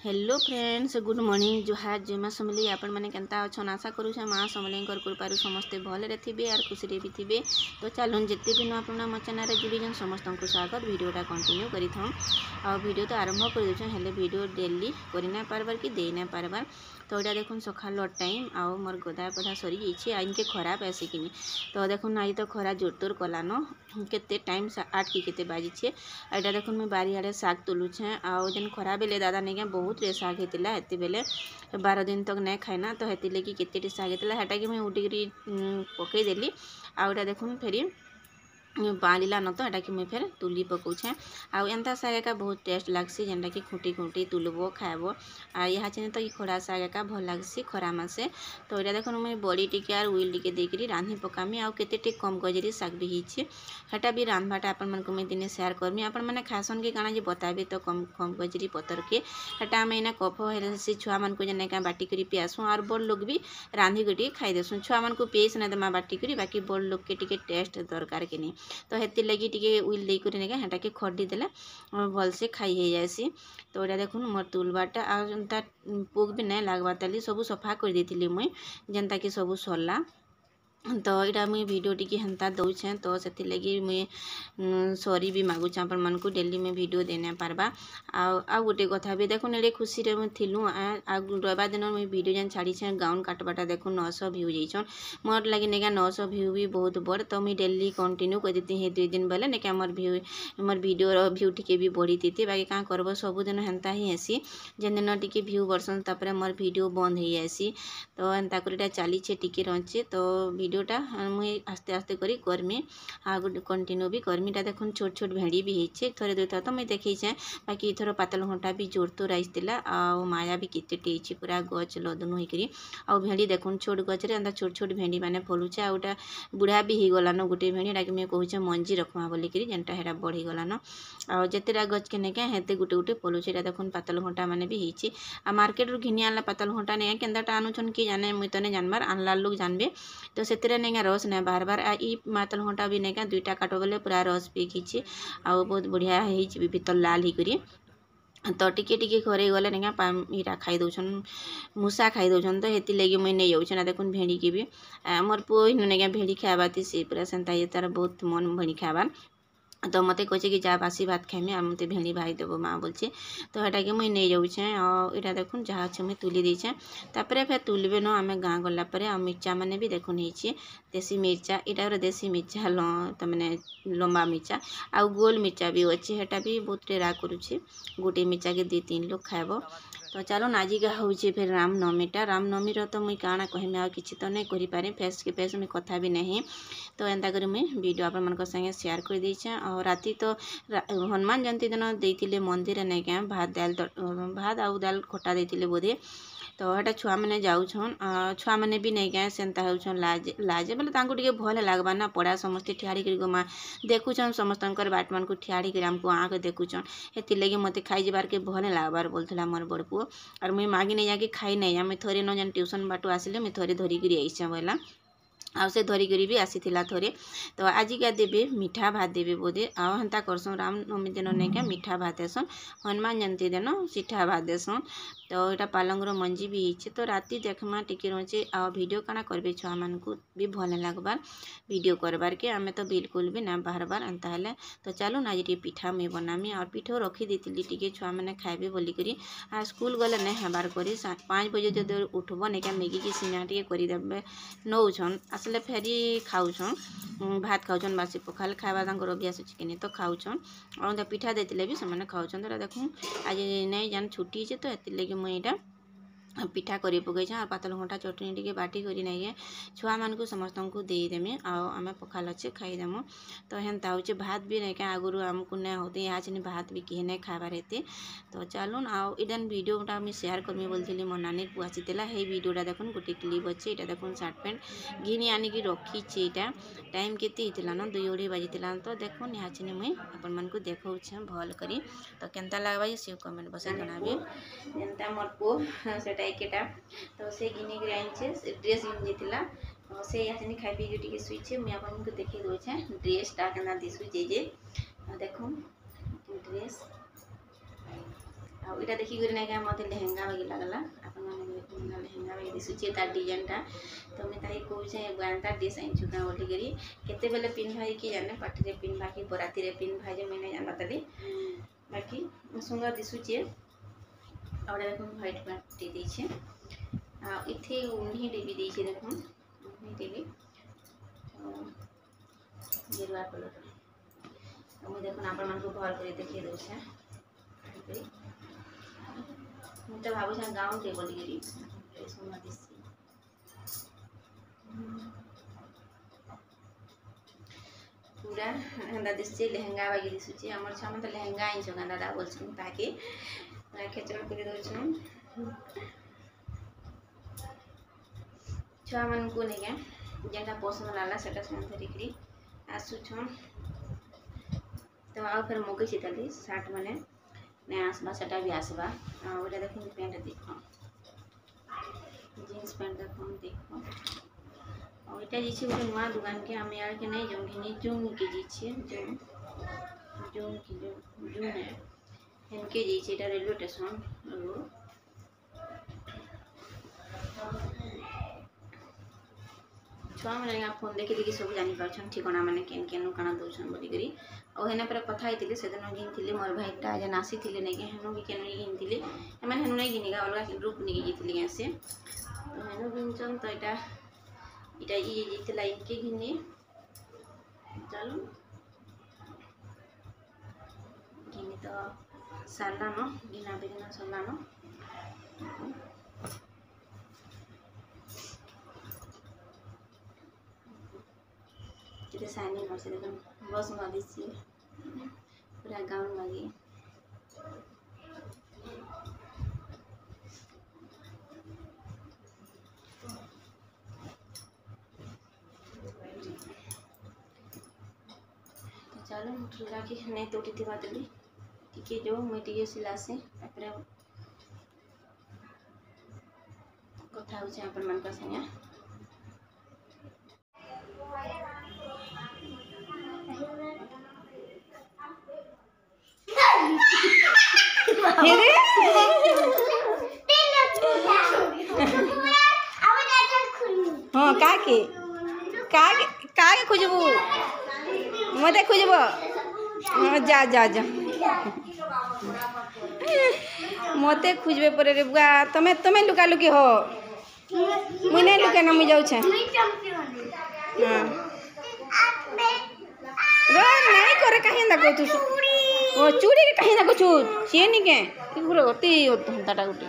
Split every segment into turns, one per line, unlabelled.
Hello friends, good morning. जुहार जय माँ समली। आपण मैंने केंता अच्छन आशा करूँ माँ समली कृपारू समस्ते भले थे और खुशी भी थे। तो चलून जिते भी नुआ पुणा मो चैनल जुड़ीजन समस्त को स्वागत। वीडियोटा कंटिन्यू कर वीडियो तो आरंभ कर हेल्ले वीडियो डेली करना पार्बार कि दे ना पार्बार। तो यहाँ देखुन सकाल टाइम आउ मोर गदा पधा सरी जाइए इनके खराब आसिकिनी। तो देखुन आज तो खरा जोरतोर कलान केते टाइम 8 कि केते बाजी। यहाँ देखुन मुझे बारियाड़े शाग तुलुछे आउ जेन खरा बेले दादा नहीं बहुत रे शाग होता एत बेले 12 दिन तक नहीं खाइना। तो हेती लगी केते शाग होता है कि मुझे उठिकी पकईदेली। आउटा देखुन फेरी बाँधला न तो यहाँ कि मुझे फेर तुली पकाऊे। आउ एंता शाग एका बहुत टेस्ट लगसी जेनटा कि खुटी खुटी तुलबो खाएब। आ यहाँ चेने तो खड़ा शाग एका भल लगसी खरा मासे। तो यहाँ देखो मुझे बड़ी टिके आर उइल टिके देकरी रांधि पकामी। आउ केते टिक कम गजरी शाग भी होइछे हेटा भी रांधबाटा आपण मन को मैं दिने शेयर करमी। आपण मैंने खासन के काना जे बताबे तो कम कम गजरी पतर के हेटा आम एना कफ से छुआ मन को जेने का बाटी करी पियासुँ और बड़ लोग भी रांधि गोटी खाई देसुँ। छुआ मन को पीस ना देमा बाटी करी बाकी बड़ लोग के टिके टेस्ट दरकार के नहीं। तो हेती लगी टिके उइल देकर नहीं हेटा के खड़ी देले भल से खाई हो जाएसी। तो यहाँ देखुन मोर तुलबाटा आंता पोक भी नहीं लगवा ताली सब सफा कर देती मुई जेनता कि सब सरला। तो यहाँ मुझे वीडियो टी हेन्ता दौचे तो से लगी मुझे सॉरी भी मागुचे आपण मन को डेली में वीडियो देना पार्बा। आ गोटे कथा भी देखुन एडे खुशी रे थिलु रविवार दिन मुझे वीडियो जेन छाड़ी गाउन काटबाटा देखुन 900 व्यू जाइछन मोर लगी नेगा 900 व्यू भी बहुत बड़। तो मुझे डेली कंटिन्यू कर देती है 2 दिन बेले नेका मोर वीडियो व्यू टी भी बढ़ी थी बाकी क्या करब सबुदिन हेन्ता ही आसी जेन दिन टी व्यू बर्सन तापर मोर वीडियो बंद हो जासी। तो एंता कर चली टिके रही तो वीडियोटा मुझे आस्ते आस्ते करी करमी आ कंटिन्यू भी करमी। देखुन छोट छोट भेड़ी भी होइछे थोड़े दुई थर तो मुझे देखीचे बाकी थोड़ा पातल घंटा भी जोर तो आईला आ माया भी केते पूरा गच लदन होकर आ भेड़ी देखुन छोट गचरे एंता छोट छोट भेड़ी मैंने फलुचे आउटा बुढ़ा भी हो गलान गोटे भेड़ी डाक मुझे कहूचे मंजी रखमा बोलिकी जेनटा हेरा बढ़ी गलान आ जेतेटा गच के नेके हेते गोटे गोटे फलुचे। देखुन पातल घंटा मैंने भी होइछे आ मार्केट घिनी आनला पातल घंटा नहीं केन्दाटा आनुछन कि जाने मुई तो नहीं जानबार आनला लोग जानबे। तो से नहीं रस नहीं बार बार ई पातल घंटा भी नहीं 2टा काट बोले पूरा रस पी खींची आ बहुत बढ़िया हो भीतर लाल ही करी। तो टिके टिके घरे गले नहीं इटा खाई दौन मूसा खाई दौन। तो हेती लगी मुझे नहीं जाऊँ ना देखुन भेड़ी की भी मोर पुओ इन नहीं भेड़ी खाबाती सी पूरा सेन्ता ये तार बहुत मन भेड़ी खाबार। तो मत कहे कि जा बासी भात खाइमी आ मत भेड़ी भाई देव माँ बोलचे। तो हेटा कि मुझे नहीं जाऊे यहाँ देखुन जहाँ अच्छे मुझे तुली देचे तापर फिर तुलबे न आम गाँ गलापर आ मिर्चा मैंने भी देखुन होइछे देसी मिर्चा इटा देसी मिर्चा तो मैंने लंबा मिर्चा आ गोल मिर्चा भी अच्छे हेटा भी बहुत टेरा करुचे गोटे मिर्चा के 2-3 लोग खाएब। तो चलो आजिका हूँ फिर रामनवमीटा रामनवमी तो मुई काଣା कहमी आ किसी तो नहीं करें फेस के फेस मुझे कथा भी नहीं। तो एंता कर मुई वीडियो आपण मन संगे शेयर कर दीचे और राति तो हनुमान जयंती दिन देते मंदिर नहीं क्या भात आउ दाल खटा देते बोधे। तो हेटा छुआ मैंने जाऊन छुआ मैंने भी नहीं क्या सेन्ता होन लाजे बोले टे भल लगवा ना पड़ा समस्ते ठियाड़ी कर माँ देखुन समस्त बाट मान को ठियाड़ी कर आमको आँख देखुन हेती लगी मत खाई जबार के भल लगबार बोलता मोर बड़ पुओ और मुझे मागी नहीं जाकि खाई नहीं जा मुझे थोड़े न जान ट्यूशन बाटू आसिले मुझे थोड़े धरिकी आईचे बोला आ से धरिक भी आसीला थोड़े। तो आजिका देवे मीठा भात देवे बोधे आ हेन्ता करसन रामनवमी दिन नहीं क्या मीठा भात देसन हनुमान जयंती दिन सीठा भात देसन। तो यहाँ पालंगर मंजी भी होइछे। तो राति देखमा टिके रही आ वीडियो काना करबे छुआ मान को भी भल लगबार वीडियो करबार के आमे तो बिल्कुल भी ना बाहरबार एंता हेले। तो चलो आज टे पिठा मुझे बनामी और पिठो रखी देती टिके छुआ मैंने खाइबे बोलिकी आ स्कूल गले नहीं हेबार करी 5 बजे जो उठब नहीं क्या मैगी की सिना टे करदे नौछन आसले फेरी खाऊन भात खाऊन बासी पखाल खावा अभ्यास अच्छे कि तो खाऊन और पिठा देते भी से खाऊन। तो देखूँ आज नहीं जान छुट्टी है तो ये लगे मुझे यहाँ पिठा कर पकई और पातल घंटा चटनी टी बाटी कर नहीं छुआ मान को समस्त को देदेमी आम पखाल अच्छे खाईदेमु। तो हेन्ता हो भात भी नहीं क्या आगुरी आमको नहीं होते यहाँ चीनी भात भी किए नहीं खाबार हेते। तो चलून आन वीडियोटा मुझे शेयर करमी बोलती मो नानी पुआ आसीला हे वीडियोटा देखुन गोटे क्लिप अच्छे यहाँ देखुन सार्ट पैंट घिनी आनिकी रखीचे यहाँ टाइम केते न 2-2:30 बाजीला। तो देखुन यहाँ चीनी मुई आपण मन को देखाऊे भल करी। तो केन्ता लगवा से कमेंट बसे जनाबे एंता मोर पुओ एकेटा तो से घिनी आनी ड्रेस घिनी जाता से यहाँ खाई पी टे शुचे मुझे आपको देखी दूचे ड्रेसटा के दिशुचे जे देखो ड्रेस आईटा देखिक ना मत लेहेंगा बागी लगला अपन मैंने लेहेंगा बागी दिशुचे तार डिजाइनटा तो मुझे ताई कौचे एंता ड्रेस आनी क्या बोलिकी केते बेले पिन्धवा कि जाने पार्टी पिन्धवा कि बराती पिन्धवा जे मैंने जाना ताली बाकी सुंदर दिशुचे और देखो व्हाइट पैंट देछे आ इथे उन्हीं टीवी देछे देखो उन्हीं टीवी गेरुआ कलर मुझे देखो आपण मन को भल कर देखिए दउछे मुझे भावुँ गाँव टे बोलिकी सुंदर दिशे पूरा हेन्दा दिशे लेहेंगा बागी दिशुचे आमर छुआ मतलब लेहेंगा आईछ गाँ दादा बोलछन ताकि खेचड़ कर दउछन छुआ मन को नहीं जेटा पसंद लाला सेटा से धरिकी आसुछन तो आउ फिर मगे ताली सार्ट मैंने नहीं आसवा सेटा भी आसवा आटा देख पैंट देख जीन्स पैंट देख और यहाँ जी गोटे नुआ दुकान के आम यार के नहीं जो घिनी जूम के जी जूम की जूम है इनके जी रेलवे स्टेशन छुआ मैंने फोन देखी देखी सब जापर ठिकाना मैंने केन केन काना दौन बोलिकी और हेना पर कथा होती से दिन घिनी मोर भाईटा जेन आसी नहीं कि हेनु भी केन घिनी मैंने हेनु नहीं घिनिका अलग ग्रुप नहीं जाती से तो हेनु घिनचन तो यहाँ यहाँ ये जाता इनके घिनी चलो घिनी तो सारान घिना बेगिना सरलान कितने शाइनिंग करছে দেখুন বস মাদিছি पूरा गाउन लगी तो चलो ठुला कि नहीं तो उठी बात ली टिके जो मुझे टिके सिला से तापर कथा होचे अपन मन का संगे हाँ का खोजबू मत खोजब हाँ जा जा जा मत खोजबे पर रे बुआ तमें तमें लुका लुकी हो मुई नहीं लुके ना मुई जाऊ छे हाँ रो नहीं करे कहीं ना को तू ओ चूड़ी के कहीं ना को छु छे नी के पूरा गोटी हंताटा गोटी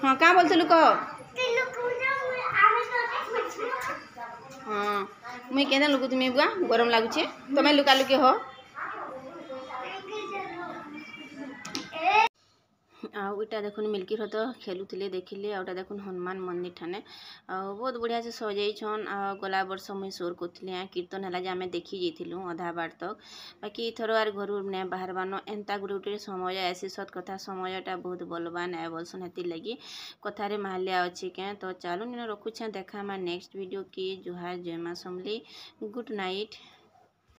हाँ का बोलते लुक हाँ मुई केना लुक तुम्हें बुआ गरम लगुचे तमें लुका लुकी हो आटा देखुन मिल्की तो खेलुले देखिले आउटा देखुन हनुमान मंदिर ठाने बहुत बढ़िया से सजाइछन गला वर्ष मुई सोर करी कीर्तन है आम देखी जाइलु अधा बार तक बाकी थर आर घर नहीं बाहर एंता गुटे गुटे समय ऐसी सत कथा समयटा बहुत बलवान है बोलसन हेती लगी कथारे माल्या अच्छे क्या तो चलो रखुछे देखा नेक्स्ट वीडियो की जुहार जय मां समली गुड नाइट।